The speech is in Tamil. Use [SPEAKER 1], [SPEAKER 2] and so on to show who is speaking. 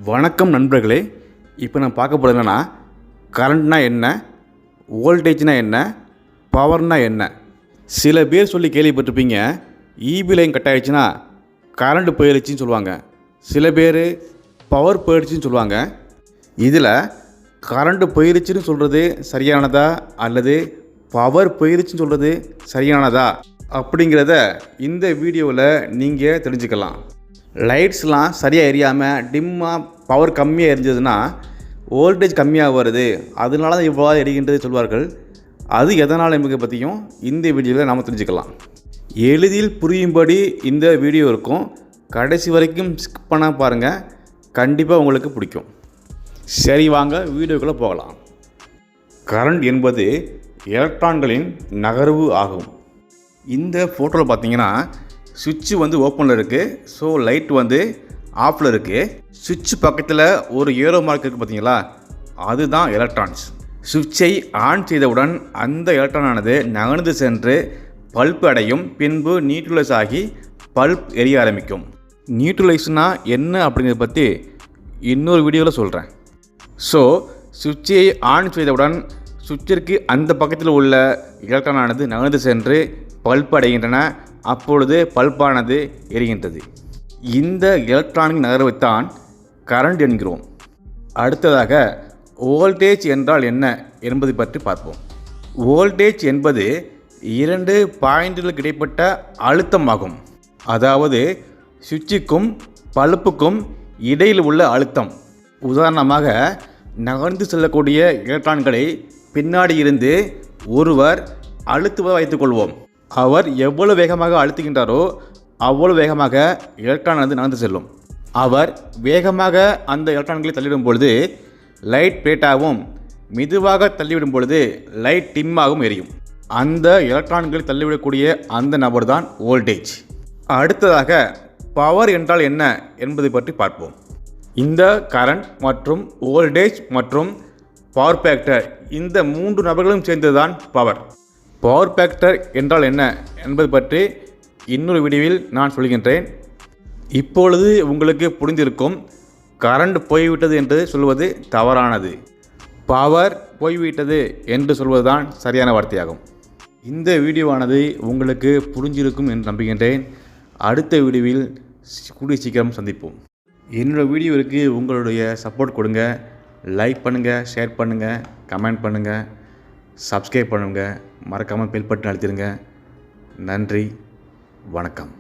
[SPEAKER 1] வணக்கம் நண்பர்களே. இப்போ நான் பார்க்க போகிறது என்னென்னா, கரண்ட்னா என்ன, வோல்டேஜ்னா என்ன, பவர்னா என்ன. சில பேர் சொல்லி கேள்விப்பட்டிருப்பீங்க, ஈபி லைன் கட் ஆகிடுச்சுன்னா கரண்ட் போயிடுச்சின்னு சொல்லுவாங்க. சில பேர் பவர் போயிடுச்சின்னு சொல்லுவாங்க. இதில் கரண்ட் போயிடுச்சின்னு சொல்கிறது சரியானதா அல்லது பவர் போயிடுச்சின்னு சொல்கிறது சரியானதா அப்படிங்கிறத இந்த வீடியோவில் நீங்கள் தெரிஞ்சுக்கலாம். லைட்ஸ்லாம் சரியாக எரியாமல் டிம்மாக பவர் கம்மியாக எரிஞ்சதுன்னா வோல்டேஜ் கம்மியாக வருது, அதனால தான் இவ்வளோ எரிகின்றது சொல்வார்கள். அது எதனால் என்பதை பற்றியும் இந்த வீடியோவில் நாம் தெரிஞ்சுக்கலாம். எளிதில் புரியும்படி இந்த வீடியோ இருக்கும். கடைசி வரைக்கும் ஸ்கிப் பண்ண பாருங்கள், கண்டிப்பாக உங்களுக்கு பிடிக்கும். சரி, வாங்க வீடியோக்குள்ளே போகலாம். கரண்ட் என்பது எலக்ட்ரான்களின் நகர்வு ஆகும். இந்த ஃபோட்டோவில் பார்த்தீங்கன்னா சுவிட்சு ஓப்பனில் இருக்குது. ஸோ லைட் ஆஃபில் இருக்குது. சுவிட்ச் பக்கத்தில் ஒரு ஏரோ மார்க் இருக்குது பார்த்தீங்களா, அதுதான் எலக்ட்ரான்ஸ். சுவிட்சை ஆன் செய்தவுடன் அந்த எலக்ட்ரானானது நகர்ந்து சென்று பல்ப் அடையும். பின்பு நியூட்ரலைஸ் ஆகி பல்ப் எரிய ஆரம்பிக்கும். நியூட்ரலைஸ்னால் என்ன அப்படிங்கிறத பற்றி இன்னொரு வீடியோவில் சொல்கிறேன். ஸோ சுவிட்சை ஆன் செய்தவுடன் சுவிட்சிற்கு அந்த பக்கத்தில் உள்ள எலக்ட்ரானானது நகர்ந்து சென்று பல்ப் அடைகின்றன. அப்பொழுது பல்பானது எரிகின்றது. இந்த எலக்ட்ரானிக் நகர்வைத்தான் கரண்ட் என்கிறோம். அடுத்ததாக வோல்டேஜ் என்றால் என்ன என்பதை பற்றி பார்ப்போம். வோல்டேஜ் என்பது இரண்டு பாயிண்ட்களுக்கு இடைப்பட்ட அழுத்தமாகும். அதாவது சுவிட்சுக்கும் பல்புக்கும் இடையில் உள்ள அழுத்தம். உதாரணமாக, நகர்ந்து செல்லக்கூடிய எலக்ட்ரான்களை பின்னாடி இருந்து ஒருவர் அழுத்துவதை வைத்துக்கொள்வோம். அவர் எவ்வளவு வேகமாக அழுத்துகின்றாரோ அவ்வளவு வேகமாக எலக்ட்ரான் நகர்ந்து செல்லும். அவர் வேகமாக அந்த எலக்ட்ரான்களை தள்ளிவிடும் பொழுது லைட் பிரைட்டாகவும், மெதுவாக தள்ளிவிடும் பொழுது லைட் டிம்மாகவும் எரியும். அந்த எலக்ட்ரான்களை தள்ளிவிடக்கூடிய அந்த நபர் தான் வோல்டேஜ். அடுத்ததாக பவர் என்றால் என்ன என்பதை பற்றி பார்ப்போம். இந்த கரண்ட் மற்றும் வோல்டேஜ் மற்றும் பவர் ஃபேக்டர், இந்த மூன்று நபர்களும் சேர்ந்தது தான் பவர். பவர் ஃபேக்டர் என்றால் என்ன என்பது பற்றி இன்னொரு வீடியோவில் நான் சொல்கின்றேன். இப்பொழுது உங்களுக்கு புரிந்திருக்கும், கரண்ட் போய்விட்டது என்று சொல்வது தவறானது, பவர் போய்விட்டது என்று சொல்வதுதான் சரியான வார்த்தையாகும். இந்த வீடியோவானது உங்களுக்கு புரிஞ்சிருக்கும் என்று நம்புகின்றேன். அடுத்த வீடியோவில் கூடிய சீக்கிரம் சந்திப்போம். என்னோடய வீடியோவிற்கு உங்களுடைய சப்போர்ட் கொடுங்க. லைக் பண்ணுங்கள், ஷேர் பண்ணுங்கள், கமெண்ட் பண்ணுங்கள், சப்ஸ்கிரைப் பண்ணுங்கள், மறக்காமல் பெல் பட்டன் அழுத்திடுங்க. நன்றி, வணக்கம்.